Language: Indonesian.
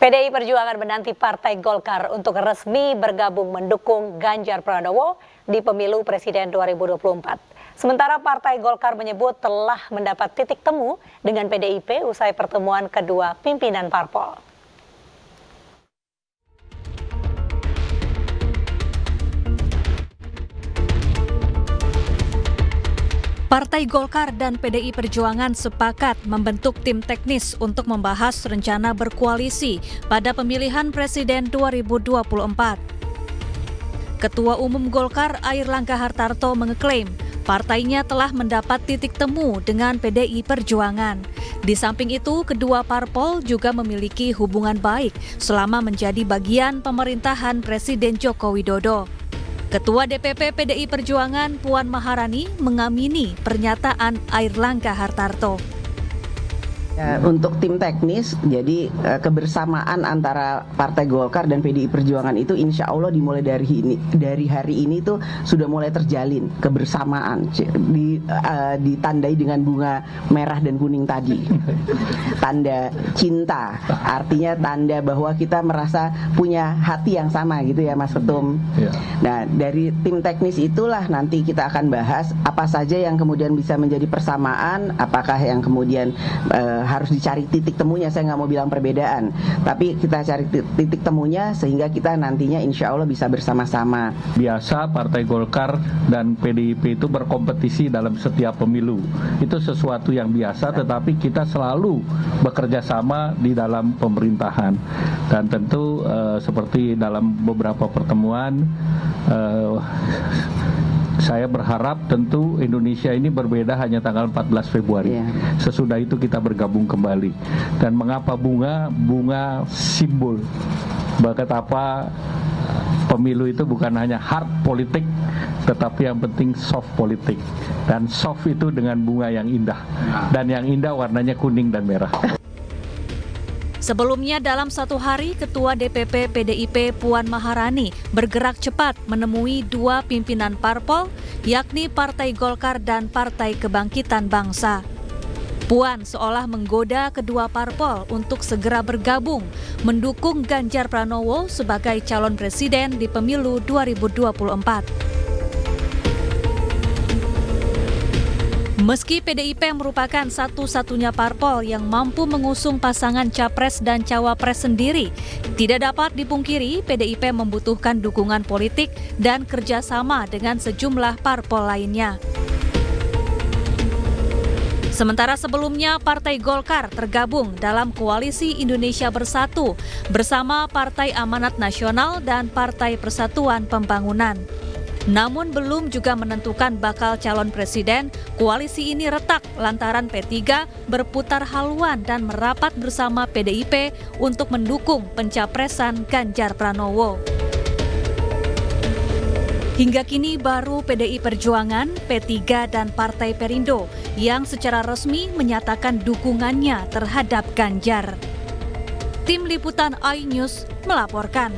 PDI Perjuangan menanti Partai Golkar untuk resmi bergabung mendukung Ganjar Pranowo di pemilu Presiden 2024. Sementara Partai Golkar menyebut telah mendapat titik temu dengan PDIP usai pertemuan kedua pimpinan parpol. Partai Golkar dan PDI Perjuangan sepakat membentuk tim teknis untuk membahas rencana berkoalisi pada pemilihan Presiden 2024. Ketua Umum Golkar Airlangga Hartarto mengeklaim partainya telah mendapat titik temu dengan PDI Perjuangan. Di samping itu, kedua parpol juga memiliki hubungan baik selama menjadi bagian pemerintahan Presiden Joko Widodo. Ketua DPP PDI Perjuangan Puan Maharani mengamini pernyataan Airlangga Hartarto. Untuk tim teknis, jadi kebersamaan antara Partai Golkar dan PDI Perjuangan itu insya Allah dimulai dari hari ini tuh sudah mulai terjalin kebersamaan, ditandai dengan bunga merah dan kuning tadi, tanda cinta, artinya tanda bahwa kita merasa punya hati yang sama gitu ya Mas Ketum. Nah dari tim teknis itulah nanti kita akan bahas apa saja yang kemudian bisa menjadi persamaan, apakah yang kemudian harus dicari titik temunya. Saya nggak mau bilang perbedaan, tapi kita cari titik temunya sehingga kita nantinya insya Allah bisa bersama-sama. Biasa Partai Golkar dan PDIP itu berkompetisi dalam setiap pemilu. Itu sesuatu yang biasa, tetapi kita selalu bekerja sama di dalam pemerintahan. Dan tentu seperti dalam beberapa pertemuan, saya berharap tentu Indonesia ini berbeda hanya tanggal 14 Februari. Sesudah itu kita bergabung kembali. Dan mengapa bunga? Bunga simbol. Betapa pemilu itu bukan hanya hard politik, tetapi yang penting soft politik. Dan soft itu dengan bunga yang indah. Dan yang indah warnanya kuning dan merah. Sebelumnya dalam satu hari, Ketua DPP PDIP Puan Maharani bergerak cepat menemui dua pimpinan parpol, yakni Partai Golkar dan Partai Kebangkitan Bangsa. Puan seolah menggoda kedua parpol untuk segera bergabung mendukung Ganjar Pranowo sebagai calon presiden di pemilu 2024. Meski PDIP merupakan satu-satunya parpol yang mampu mengusung pasangan capres dan cawapres sendiri, tidak dapat dipungkiri PDIP membutuhkan dukungan politik dan kerjasama dengan sejumlah parpol lainnya. Sementara sebelumnya Partai Golkar tergabung dalam Koalisi Indonesia Bersatu bersama Partai Amanat Nasional dan Partai Persatuan Pembangunan. Namun belum juga menentukan bakal calon presiden, koalisi ini retak lantaran P3 berputar haluan dan merapat bersama PDIP untuk mendukung pencapresan Ganjar Pranowo. Hingga kini baru PDI Perjuangan, P3 dan Partai Perindo yang secara resmi menyatakan dukungannya terhadap Ganjar. Tim Liputan iNews melaporkan.